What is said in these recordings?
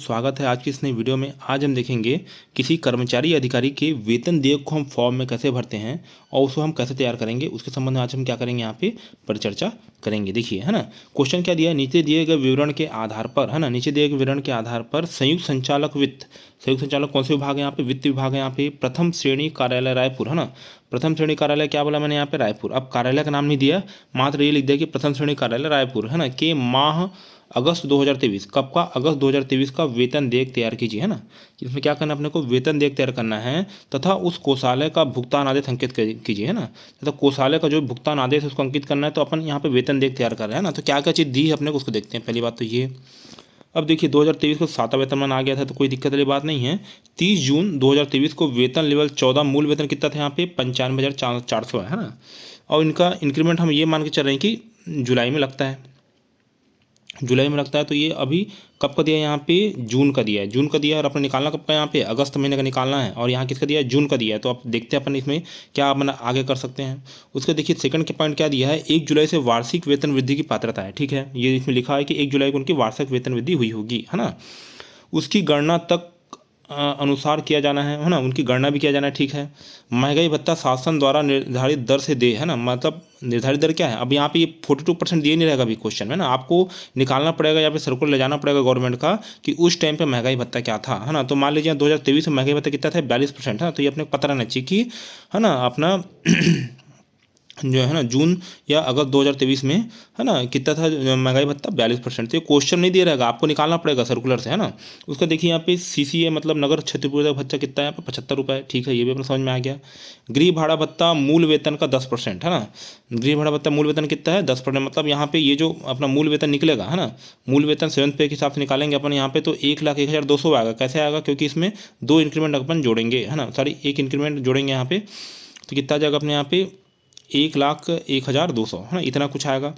स्वागत है आज की इस नई वीडियो में। आज हम देखेंगे किसी कर्मचारी अधिकारी के वेतन देयक को हम फॉर्म में कैसे भरते हैं और उसको हम कैसे तैयार करेंगे, उसके संबंध में आज हम क्या करेंगे यहाँ पे परिचर्चा करेंगे। देखिए है ना, क्वेश्चन क्या दिया है, नीचे दिए गए विवरण के आधार पर, है ना, नीचे दिए गए विवरण के आधार पर संयुक्त संचालक वित्त, संयुक्त संचालक कौन से विभाग है यहाँ पे, वित्त विभाग है यहाँ पे, प्रथम श्रेणी कार्यालय रायपुर, है ना, प्रथम श्रेणी कार्यालय क्या बोला मैंने यहाँ पे रायपुर। अब कार्यालय का नाम नहीं दिया, मात्र ये लिख दिया कि प्रथम श्रेणी कार्यालय रायपुर, है ना, के माह अगस्त 2023, कब का, अगस्त 2023 का वेतन देयक तैयार कीजिए, है ना। इसमें क्या करना है अपने को, वेतन देयक तैयार करना है तथा उस कोषालय का भुगतान आदेश अंकित कीजिए, है ना, तथा कोषालय का जो भुगतान आदेश है उसको अंकित करना है। तो अपन यहाँ पे वेतन देयक तैयार कर रहे हैं ना, तो क्या क्या चीज़ दी है अपने को उसको देखते हैं। पहली बात तो ये, अब देखिए 2023 को 7वां वेतनमान आ गया था तो कोई दिक्कत वाली बात नहीं है। 30 जून 2023 को वेतन लेवल 14, मूल वेतन कितना था यहाँ पे 95,400 है ना। और इनका इंक्रीमेंट हम ये मान के चल रहे हैं कि जुलाई में लगता है, जुलाई में लगता है। तो ये अभी कब का दिया है यहाँ पे, जून का दिया है, जून का दिया है। और अपने निकालना कब का यहाँ पे, अगस्त महीने का निकालना है, और यहाँ किसका दिया है, जून का दिया है। तो आप देखते हैं अपन इसमें क्या अपन आगे कर सकते हैं। उसके देखिए सेकंड के पॉइंट क्या दिया है, 1 जुलाई से वार्षिक वेतन वृद्धि की पात्रता है, ठीक है, ये इसमें लिखा है कि 1 जुलाई को उनकी वार्षिक वेतन वृद्धि हुई होगी, है ना। उसकी गणना तक अनुसार किया जाना है ना, उनकी गणना भी किया जाना है, ठीक है। महंगाई भत्ता शासन द्वारा निर्धारित दर से दे, है ना, मतलब निर्धारित दर क्या है। अब यहाँ पे ये 42% दिए नहीं रहेगा अभी क्वेश्चन में ना, आपको निकालना पड़ेगा या फिर सर्कुलर ले जाना पड़ेगा गवर्नमेंट का कि उस टाइम पे महंगाई भत्ता क्या था, है ना। तो मान लीजिए 2023 में महंगाई भत्ता कितना था, 42%, है ना। तो ये अपने को पता रहना चाहिए कि, है ना, अपना जो है ना जून या अगस्त 2023 में, है ना, कितना था महंगाई भत्ता, 42%। तो ये क्वेश्चन नहीं दे रहेगा, आपको निकालना पड़ेगा सर्कुलर से, है ना। उसका देखिए यहाँ पे CCA मतलब नगर क्षतिपूर्ति भत्ता कितना है यहाँ पे 75 रुपये, ठीक है, ये भी अपना समझ में आ गया। गृह भाड़ा भत्ता मूल वेतन का 10%, है ना, गृह भाड़ा भत्ता मूल वेतन कितना है 10%। मतलब यहाँ पे ये जो अपना मूल वेतन निकलेगा, है ना, मूल वेतन 7th पे के हिसाब से निकालेंगे अपन यहाँ पे, तो 1,01,200 आएगा। कैसे आएगा, क्योंकि इसमें 2 इंक्रीमेंट अपन जोड़ेंगे, है ना, सॉरी 1 इंक्रीमेंट जोड़ेंगे यहाँ पे, तो कितना आ जाएगा अपने यहाँ पे 1,01,200, है ना, इतना कुछ आएगा।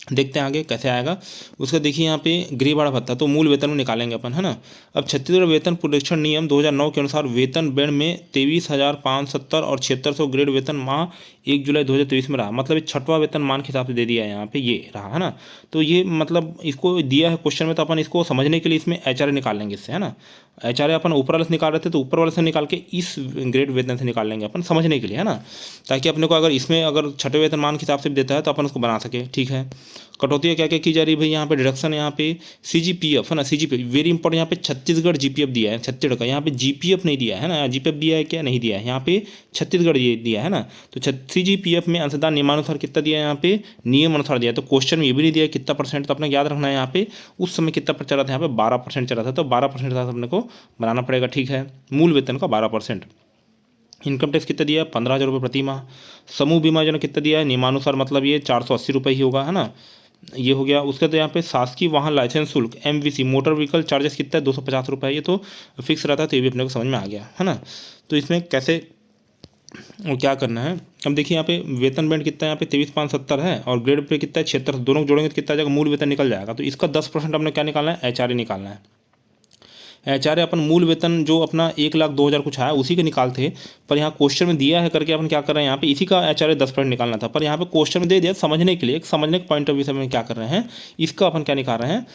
देखते हैं आगे कैसे आएगा। उसका देखिए यहाँ पे गृह भाड़ा भत्ता तो मूल वेतन में निकालेंगे अपन, है ना। अब छत्तीसगढ़ वेतन पुनरीक्षण नियम 2009 के अनुसार वेतन बैंड में 23,570 और 7600 ग्रेड वेतन माह 1 जुलाई 2023 में रहा। मतलब ये 6वां वेतन मान के हिसाब से दे दिया है यहाँ पे, ये रहा, है ना। तो ये मतलब इसको दिया है क्वेश्चन में, तो अपन इसको समझने के लिए इसमें HRA निकाल लेंगे इससे, है ना। HRA अपन ऊपर वाले से निकाल रहे थे तो ऊपर वाले से निकाल के इस ग्रेड वेतन से निकाल लेंगे अपन समझने के लिए, है ना, ताकि अपने को अगर इसमें अगर 6वें वेतन मान के हिसाब से देता है तो अपन उसको बना सके, ठीक है। कटौती क्या क्या की जा रही है भाई, यहाँ पे डिडक्शन, यहाँ पे CGPF, है ना, CGPF वेरी इंपॉर्टेंट, यहाँ पे छत्तीसगढ़ GPF दिया है, छत्तीसगढ़ का, यहाँ पे GPF नहीं दिया है ना, GPF दिया है क्या, नहीं दिया है, यहाँ पे छत्तीसगढ़ ये दिया है ना। तो CGPF में अंशदान नियमानुसार कितना दिया है, यहाँ पे नियम अनुसार दिया है। तो क्वेश्चन में ये भी नहीं दिया कितना परसेंट, तो अपने याद रखना है यहाँ पे उस समय कितना पर चला था, यहाँ पे 12% चला था, तो 12% अपने को बनाना पड़ेगा, ठीक है, मूल वेतन का 12%। इनकम टैक्स कितना दिया है, 15,000 रुपये प्रति माह। समूह बीमा योजना कितना दिया है नियमानुसार, मतलब ये 480 रुपये ही होगा, है ना, ये हो गया। उसके तो यहाँ पे शासकीय वाहन लाइसेंस शुल्क MVC मोटर व्हीकल चार्जेस कितना है 250 रुपये, ये तो फिक्स रहता है, तो ये भी अपने को समझ में आ गया, है ना। तो इसमें कैसे वो क्या करना है, अब देखिए यहाँ पे वेतन बैंड कितना है, यहाँ पे 23,570 है, और ग्रेड पे कितना है 76, दोनों जोड़ेंगे तो कितना आ जाएगा, मूल वेतन निकल जाएगा। तो इसका 10% अपने क्या निकालना है, HRA निकालना है। HRA अपन मूल वेतन जो अपना 1,02,000 कुछ आया उसी के निकालते, पर यहाँ क्वेश्चन में दिया है करके अपन क्या कर रहे हैं, यहाँ पे इसी का HRA 10% निकालना था, पर यहाँ पे क्वेश्चन में दे दिया समझने के लिए, समझने के पॉइंट ऑफ व्यू से हम क्या कर रहे हैं, इसका अपन क्या निकाल रहे हैं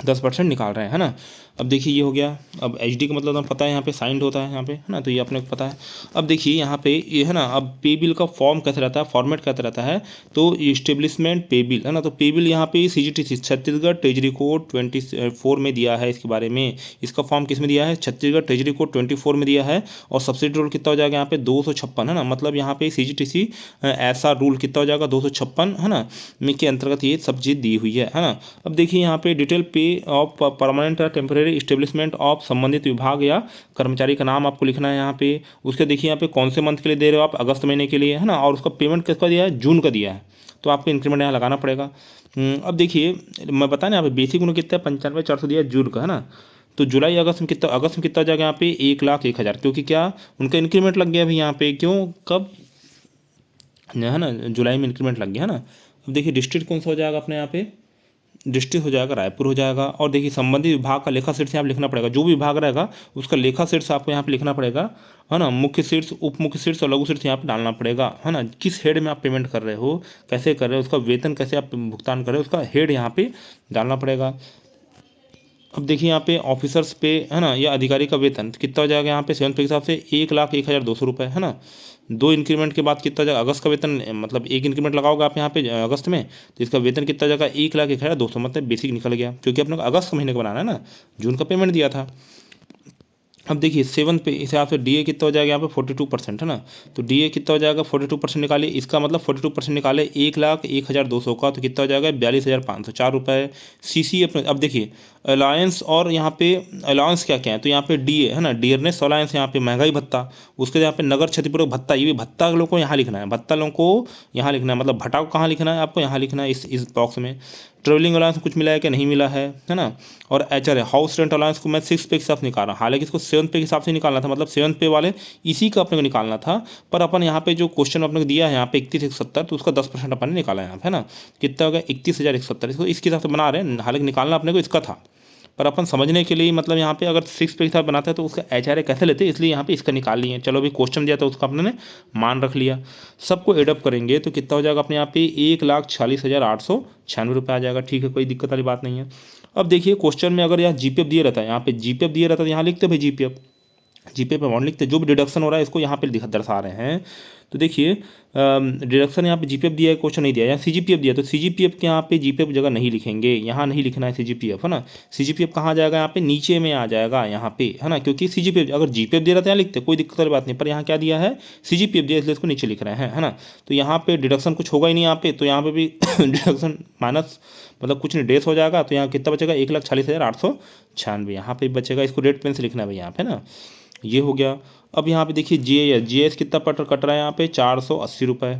10% निकाल रहे हैं, है ना। अब देखिए ये हो गया। अब HD का मतलब हमें पता है यहाँ पे साइंड होता है यहाँ पे, है ना, तो ये अपने को पता है। अब देखिए यहाँ पे ये है ना, अब पे बिल का फॉर्म कैसे रहता है, फॉर्मेट कैसे रहता है, तो इस्टेब्लिशमेंट पे बिल, है ना, तो पे बिल यहाँ पे CGTC छत्तीसगढ़ ट्रेजरी कोड 24 में दिया है इसके बारे में। इसका फॉर्म किस में दिया है, छत्तीसगढ़ ट्रेजरी कोड 24 में दिया है, और सब्सिडी रूल कितना हो जाएगा यहाँ पे 256, है ना, मतलब यहाँ पे CGTC ऐसा रूल कितना हो जाएगा 256, है ना, में के अंतर्गत ये सब चीज़ दी हुई है ना। अब देखिए यहाँ पे डिटेल पे ऑफ परमानेंट या टेम्परेरी इस्टेब्लिशमेंट ऑफ संबंधित विभाग या कर्मचारी का नाम आपको लिखना है यहाँ पे। उसके देखिए यहाँ पे कौन से मंथ के लिए दे रहे हो आप, अगस्त महीने के लिए, है ना, और उसका पेमेंट किसका दिया है, जून का दिया है, तो आपको इंक्रीमेंट यहाँ लगाना पड़ेगा। अब देखिए मैं बता यहाँ पे बेसिक उन्होंने कितना 95,400 दिया है जून का, है ना। तो जुलाई अगस्त में कितना, अगस्त में कितना जाएगा यहाँ पे 1,01,000, क्योंकि क्या उनका इंक्रीमेंट लग गया अभी यहाँ पे, क्यों, कब, है ना, जुलाई में इंक्रीमेंट लग गया, है ना। अब देखिए डिस्ट्रिक्ट कौन सा हो जाएगा अपने यहाँ पे, डिस्ट्रिक्ट हो जाएगा रायपुर हो जाएगा। और देखिए संबंधित विभाग का लेखा शीर्ष यहाँ पे लिखना पड़ेगा, जो भी विभाग रहेगा उसका लेखा शीर्ष आपको यहाँ पे लिखना पड़ेगा, है ना। मुख्य शीर्ष, उप मुख्य शीर्ष और लघु शीर्ष यहाँ पे डालना पड़ेगा, है ना। किस हेड में आप पेमेंट कर रहे हो, कैसे कर रहे हो, उसका वेतन कैसे आप भुगतान कर रहे हो, उसका हेड यहाँ पे डालना पड़ेगा। अब देखिए यहाँ पे ऑफिसर्स पे है ना, या अधिकारी का वेतन कितना हो जाएगा यहाँ पे 7th पे के हिसाब से 1,01,200 रुपये है ना। 2 इंक्रीमेंट के बाद कितना हो जाएगा, अगस्त का वेतन मतलब 1 इंक्रीमेंट लगाओगे आप यहाँ पे अगस्त में, तो इसका वेतन कितना हो जाएगा 1,01,200, मतलब बेसिक निकल गया, क्योंकि अपने को अगस्त का महीने का बनाना है ना, जून का पेमेंट दिया था। अब देखिए 7th पे हिसाब से डीए कितना हो जाएगा यहाँ पे 42% है ना, तो डीए कितना हो जाएगा 42% निकालिए, इसका मतलब 42% निकाले 1,01,200 का, तो कितना हो जाएगा 42,504 रुपये। सीसी अपने, अब देखिए अलायंस और यहाँ पे अलायंस क्या क्या है, तो यहाँ पे डीए है ना, डियरनेस अलायंस, यहाँ पे महंगाई भत्ता, उसके यहाँ पे नगर क्षतिपूर्ति भत्ता, ये भी भत्ता लोगों को यहाँ लिखना है, भत्ता लोगों को यहाँ लिखना है, मतलब भट्टा को कहाँ लिखना है आपको, यहाँ लिखना है इस बॉक्स में। ट्रेवलिंग अलाउंस कुछ मिला है कि नहीं मिला है ना। और एच आर है हाउस रेंट अलाउंस को मैं 6 पे के हिसाब से निकाल रहा हूँ, हालांकि इसको 7th पे के हिसाब से निकालना था, मतलब 7th पे वाले इसी का अपने को निकालना था, पर अपन यहाँ पे जो क्वेश्चन अपने को दिया है यहाँ पे 31,170, तो उसका 10% अपन ने निकाला है यहाँ पे, है ना। कितना हो गया 31,170, इसको इसके हिसाब से बना रहे हैं, हालांकि निकालना अपने को इसका था, पर अपन समझने के लिए मतलब यहाँ पे अगर 6 पे के साथ बनाते हैं तो उसका एच आर ए कैसे लेते हैं, इसलिए यहाँ पे इसका निकाल लिए। चलो अभी क्वेश्चन दिया था उसका अपने ने मान रख लिया। सबको एडअप करेंगे तो कितना हो जाएगा अपने यहाँ पे 1,46,896 रुपये आ जाएगा। ठीक है, कोई दिक्कत वाली बात नहीं है। अब देखिए क्वेश्चन में अगर यहाँ जीपीएफ दिए रहता है, यहाँ पे जीपीएफ दिए रहता है, यहाँ लिखते भाई जीपीएफ, जीपीएफ अमाउंट लिखते, जो भी डिडक्शन हो रहा है इसको यहाँ पे दर्शा रहे हैं। तो देखिए डिडक्शन यहाँ पे जीपीएफ दिया है, क्वेश्चन नहीं दिया, यहाँ सीजीपीएफ दिया, तो सीजीपीएफ के यहाँ पे जीपीएफ जगह नहीं लिखेंगे, यहाँ नहीं लिखना है सीजीपीएफ, है ना। सीजीपीएफ कहाँ जाएगा, यहाँ पे नीचे में आ जाएगा यहाँ पे, है ना, क्योंकि सीजीपीएफ अगर जीपीएफ दे रहा था यहाँ लिखते, कोई दिक्कत वाली बात नहीं, पर यहाँ क्या दिया है सीजीपीएफ दिया, इसलिए इसको नीचे लिख रहे हैं, है ना। तो यहाँ पे डिडक्शन कुछ होगा ही नहीं यहाँ पे, तो यहाँ पे भी डिडक्शन माइनस मतलब कुछ नहीं, डेस हो जाएगा, तो यहाँ कितना बचेगा 1,46,896 यहाँ पे बचेगा। इसको रेड पेन से लिखना है भाई यहाँ पे ना, ये हो गया। अब यहाँ पे देखिए जीएस कितना कट रहा है यहाँ पे 480 रुपये,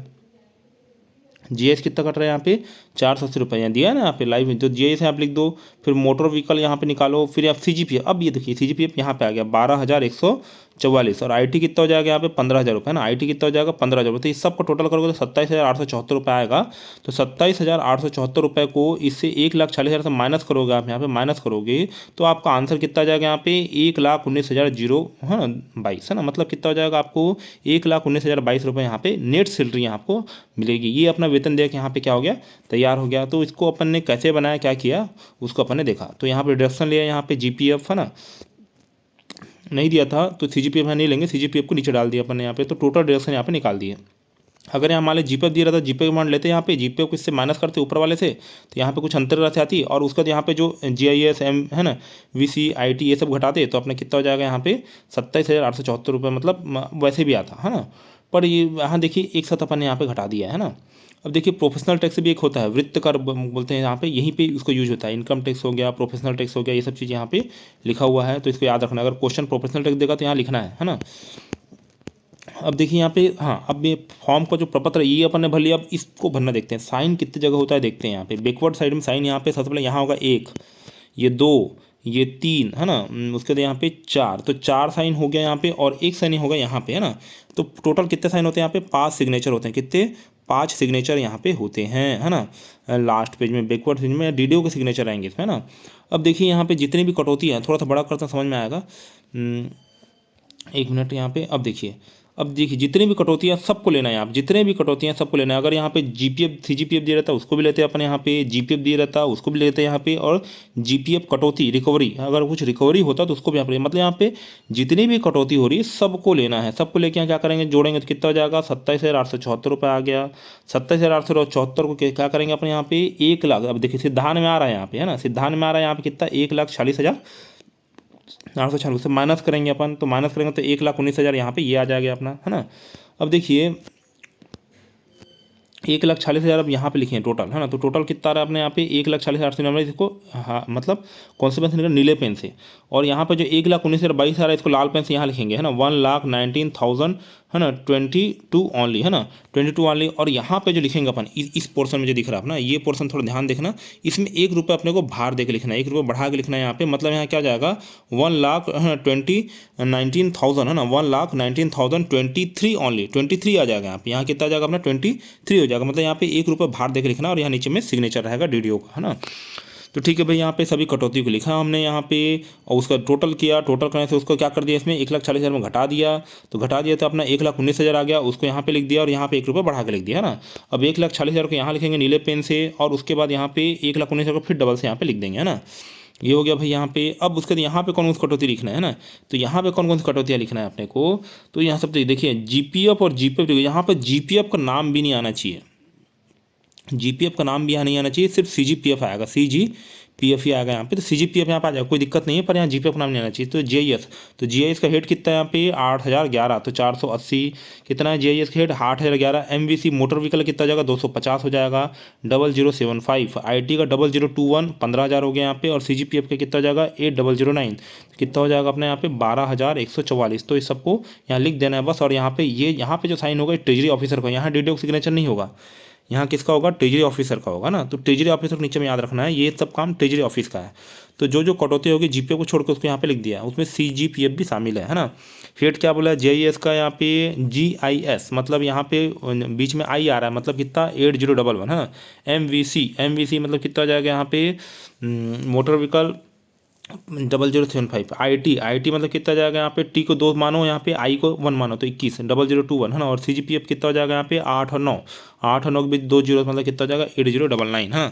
जीएस कितना कट रहा है यहाँ पे 480 रुपये, यहाँ दिया है ना यहाँ पे लाइव में, जो जीएस है आप लिख दो। फिर मोटर व्हीकल यहाँ पे निकालो, फिर आप सीजीपीएफ, अब ये देखिए सीजीपीएफ यहाँ पे आ गया 12,144, और आईटी कितना हो जाएगा यहाँ पे 15,000 रुपये ना, आईटी कितना हो जाएगा 15,000 रुपये, तो इस सबको टोटल करोगे तो 27,874 रुपये आएगा। तो 27,874 रुपये को इससे 1,40,000 से माइनस करोगे, आप यहाँ पे माइनस करोगे तो आपका आंसर कितना आ जाएगा यहाँ पे 1,19,022 है ना, मतलब कितना हो जाएगा आपको 1,19,022 रुपये यहाँ पे नेट सैलरी आपको मिलेगी। ये अपना वेतन देख यहाँ पे क्या हो गया, तैयार हो गया। तो इसको अपन ने कैसे बनाया, क्या किया उसको अपन ने देखा। तो यहाँ पे रिडक्शन लिया, यहाँ पे जीपीएफ है ना नहीं दिया था, तो सीजीपीएफ यहाँ नहीं लेंगे, सीजीपीएफ को नीचे डाल दिया अपन ने यहाँ पे, तो टोटल रिडक्शन यहाँ पे निकाल दिए। अगर यहाँ मान लीजिए जीपीएफ दिया रहता, जीपीएफ मान लेते यहाँ पे, जीपीएफ को इससे माइनस करते ऊपर वाले से, तो यहाँ पे कुछ अंतर रहती आती, और उसका यहाँ पे जो जीआईएस एम है ना, वीसी आईटी ये सब घटाते, तो अपने कितना हो जाएगा यहाँ पे 27,874 रुपये, मतलब वैसे भी आता है ना। पर ये यहाँ देखिए एक साथ अपन ने यहाँ पे घटा दिया है ना। अब देखिए प्रोफेशनल टैक्स भी एक होता है, वृत्त कर बोलते हैं यहाँ पे, यहीं पे उसको यूज होता है। इनकम टैक्स हो गया, प्रोफेशनल टैक्स हो गया, ये सब चीज़ यहाँ पे लिखा हुआ है, तो इसको याद रखना। अगर क्वेश्चन प्रोफेशनल टैक्स देगा तो यहाँ लिखना है ना। अब देखिए यहाँ पे, हाँ अब ये फॉर्म का जो प्रपत्र है ये अपन ने भर लिया। अब इसको भरना देखते हैं, साइन कितनी जगह होता है देखते हैं। यहाँ पे बैकवर्ड साइड में साइन, यहाँ पे सबसे पहले यहाँ होगा 1, ये 2, ये 3 है ना, उसके बाद यहाँ पे 4, तो 4 साइन हो गया यहाँ पे, और 1 साइन होगा यहाँ पे, है ना। तो टोटल कितने साइन होते हैं यहाँ पे 5 सिग्नेचर होते हैं, कितने 5 सिग्नेचर यहाँ पे होते हैं, है ना। लास्ट पेज में बैकवर्ड पेज में डीडीओ के सिग्नेचर आएंगे इसमें, है ना। अब देखिए यहाँ पे जितनी भी कटौती है, थोड़ा सा बड़ा करता समझ में आएगा, 1 मिनट यहाँ पे। अब देखिए जितनी भी कटौतियाँ सबको लेना है, आप जितने भी कटौतियाँ सबको लेना है। अगर यहाँ पे जीपीएफ सीजीपीएफ दिया रहता है उसको भी लेते हैं अपन, यहाँ पे जीपीएफ दिया रहता है उसको भी लेते हैं यहाँ पे, और जीपीएफ कटौती रिकवरी, अगर कुछ रिकवरी होता तो उसको भी यहाँ पे, मतलब यहाँ पे जितनी भी कटौती हो रही है सबको लेना है। सबको लेके यहाँ क्या करेंगे, जोड़ेंगे तो कितना हो जाएगा 27,874 रुपये आ गया। 27,874 को क्या करेंगे अपन यहाँ पे 1,00,000, अब देखिए सिद्धांत में आ रहा है यहाँ पे, है ना, सिद्धांत में आ रहा है यहाँ पे कितना 1,40,896 से माइनस करेंगे अपन, तो माइनस करेंगे तो 1,19,000 यहाँ पे ये आ जाएगा अपना, है ना। अब देखिए 1,40,000 अब यहाँ पे लिखे हैं टोटल, है ना। तो टोटल कितना आ रहा है अपने यहाँ पे 1,40,896, इसको हाँ मतलब कौन से पेन से लिखा, नीले पेन से। और यहाँ पे जो 1,19,022 आ रहा है इसको लाल पेन से यहाँ लिखेंगे, है ना, 1,19,000 है ना, 22 ओनली, है ना, 22 ओनली। और यहाँ पे जो लिखेंगे अपन इस पोर्शन में जो दिख रहा है अपना, ये पोर्शन थोड़ा ध्यान देखना, इसमें 1 रुपये अपने को बाहर दे के लिखना है, 1 रुपये बढ़ा के लिखना है यहाँ पे, मतलब यहाँ क्या जाएगा 1,19,000 है ना, 1,19,023 ओनली, 23 आ जाएगा यहाँ पे। यहाँ कितना आ जाएगा अपना 23 हो जाएगा, मतलब यहाँ पे 1 रुपये बाहर दे के लिखना, और यहाँ नीचे में सिग्नेचर रहेगा डीडीओ का, है ना। तो ठीक है भाई, यहाँ पे सभी कटौती को लिखा हमने यहाँ पे, और उसका टोटल किया, टोटल करने से उसको क्या कर दिया, इसमें 1,40,000 में घटा दिया, तो घटा दिया तो अपना 1,19,000 आ गया, उसको यहाँ पे लिख दिया, और यहाँ पे 1 रुपये बढ़ा के लिख दिया, है ना। अब 1,40,000 को यहाँ लिखेंगे नीले पेन से, और उसके बाद यहाँ पे 1,19,000 को फिर डबल से यहाँ पे लिख देंगे, है ना। ये हो गया भाई यहाँ पे। अब उसके बाद यहाँ पे कौन कौन सी कटौती लिखना है ना, तो यहाँ पे कौन कौन सी कटौतियाँ लिखना है अपने को, तो यहाँ सब देखिए जीपीएफ और जीपीएफ, यहाँ पे जीपीएफ का नाम भी नहीं आना चाहिए, जीपीएफ का नाम भी यहाँ नहीं आना चाहिए, सिर्फ सीजीपीएफ आएगा, सीजीपीएफ ही आएगा यहाँ पे। तो सीजीपीएफ यहाँ पे आ जाएगा, कोई दिक्कत नहीं है, पर यहाँ जीपीएफ का नाम नहीं आना चाहिए। तो जीआईएस, तो जीआईएस का हेड कितना है यहाँ पे 8011, तो 480 कितना है जीआईएस का हेड 8011। एमवीसी मोटर व्हीकल कितना हो जाएगा 250 हो जाएगा, 0075। आईटी का 0021 15,000 हो गया यहाँ पे, और सीजीपीएफ का कितना हो जाएगा 8009, कितना हो जाएगा अपने यहाँ पे 12,144। तो इस सबको यहाँ लिख देना है बस। और यहाँ पे ये यहाँ पे जो साइन होगा ट्रेजरी ऑफिसर का, यहाँ डीडीओ सिग्नेचर नहीं होगा, यहाँ किसका होगा ट्रेजरी ऑफिसर का होगा ना। तो ट्रेजरी ऑफिसर को नीचे में याद रखना है, ये सब काम ट्रेजरी ऑफिस का है। तो जो जो कटौती होगी जीपीएफ को छोड़ के उसको यहाँ पे लिख दिया, उसमें सीजीपीएफ भी शामिल है ना। हेड क्या बोला है जीआईएस का, यहाँ पे जीआईएस मतलब यहाँ पे बीच में आई आ रहा है, मतलब कितना 8011 है ना। एमवीसी मतलब कितना हो जाएगा यहाँ पे मोटर व्हीकल 0075। आईटी मतलब कितना जाएगा यहाँ पे, टी को 2 मानो, यहाँ पे आई को 1 मानो, तो 21 0021 है ना। और सीजीपीएफ कितना हो जाएगा यहाँ पे 8 और 9, 8 और 9 के बीच 2 जीरो मतलब कितना हो जाएगा 8099 है।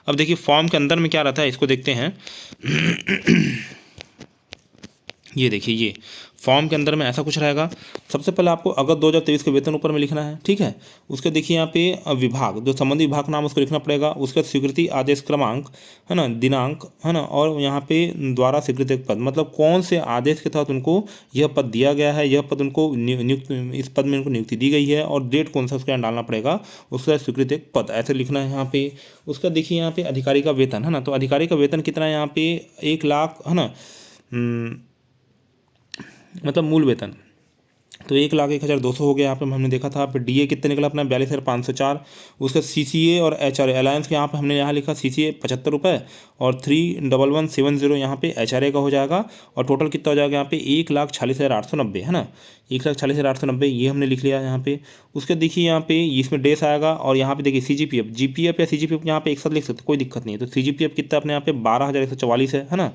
अब देखिए फॉर्म के अंदर में क्या रहता है इसको देखते हैं। ये देखिए ये फॉर्म के अंदर में ऐसा कुछ रहेगा। सबसे पहले आपको अगस्त 2023 के वेतन ऊपर में लिखना है, ठीक है। उसके देखिए यहाँ पे विभाग, जो संबंधित विभाग का नाम उसको लिखना पड़ेगा। उसके स्वीकृति आदेश क्रमांक है ना, दिनांक है ना, और यहाँ पे द्वारा स्वीकृत पद, मतलब कौन से आदेश के तहत उनको यह पद दिया गया है, यह पद उनको नियुक्त, इस पद में उनको नियुक्ति दी गई है, और डेट कौन सा उसके यहाँ डालना पड़ेगा, उसका स्वीकृत पद ऐसे लिखना है यहाँ पे। उसका देखिए यहाँ पे अधिकारी का वेतन है ना, तो अधिकारी का वेतन कितना है यहाँ पे 1 लाख है ना, मतलब मूल वेतन तो 1,01,200 हो गया यहाँ पे हमने देखा था। फिर डीए कितने निकला अपना 42,504। उसका सीसीए और एचआरए अलायंस के यहाँ पे हमने यहाँ लिखा सीसीए 75 रुपये और 31170 यहाँ पे एचआरए का हो जाएगा। और टोटल कितना हो जाएगा यहाँ पे 1,40,890 है ना, 1,40,890 ये हमने लिख लिया यहाँ पे। उसके देखिए यहाँ पे इसमें डेस आएगा, और यहाँ पे देखिए सीजीपीएफ, जीपीएफ या सीजीपीएफ यहाँ पे एक साथ लिख सकते कोई दिक्कत नहीं है। तो सीजीपीएफ कितना अपने यहाँ पे 12,144 है ना।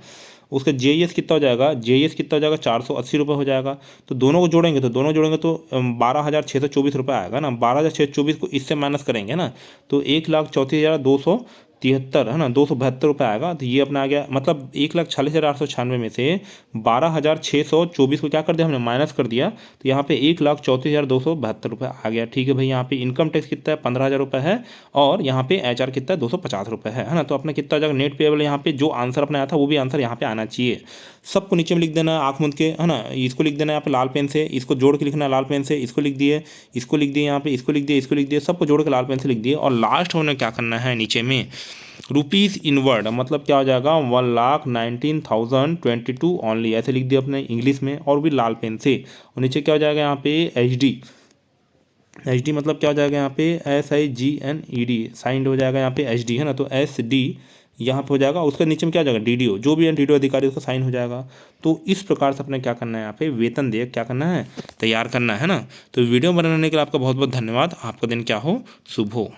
उसका जेईएस कितना हो जाएगा, जेईएस कितना हो जाएगा 480 रुपये हो जाएगा। तो दोनों को जोड़ेंगे तो 12,624 आएगा ना। 12,624 को इससे माइनस करेंगे ना, तो 1,34,273 है ना, 272 रुपये आएगा। तो ये अपना आ गया, मतलब 1,40,896 में से 12,624 को क्या कर दिया हमने माइनस कर दिया, तो यहाँ पे 1,34,272 रुपये आ गया। ठीक है भाई, यहाँ पे इनकम टैक्स कितना है 15,000 रुपये है, और यहाँ पे एचआर कितना है 250 रुपये है ना। तो अपना कितना आ जाएगा नेट पेएबल, यहाँ पे जो आंसर अपना आया था वो भी आंसर यहाँ पे आना चाहिए। सबको नीचे में लिख देना है आँख मूंद के है ना, इसको लिख देना है यहाँ पे लाल पेन से, इसको जोड़ के लिखना है लाल पेन से, इसको लिख दिए, इसको लिख दिए यहाँ पे, इसको लिख दिए, इसको लिख दिए, सबको जोड़ के लाल पेन से लिख दिए। और लास्ट में क्या करना है नीचे में रुपीज़ इन वर्ड, मतलब क्या हो जाएगा 1,19,022 ओनली, ऐसे लिख दिया अपने इंग्लिश में और भी लाल पेन से। और नीचे क्या हो जाएगा यहाँ पे एच डी मतलब क्या हो जाएगा यहाँ पे SIGNED साइंड हो जाएगा यहाँ पे HD है ना, तो SD यहाँ पे हो जाएगा। उसके नीचे में क्या हो जाएगा DDO, जो भी है DDO अधिकारी उसका साइन हो जाएगा। तो इस प्रकार से अपने क्या करना है यहाँ पे वेतन देयक क्या करना है तैयार करना है ना। तो वीडियो बनाने के लिए आपका बहुत बहुत धन्यवाद। आपका दिन क्या हो शुभ हो।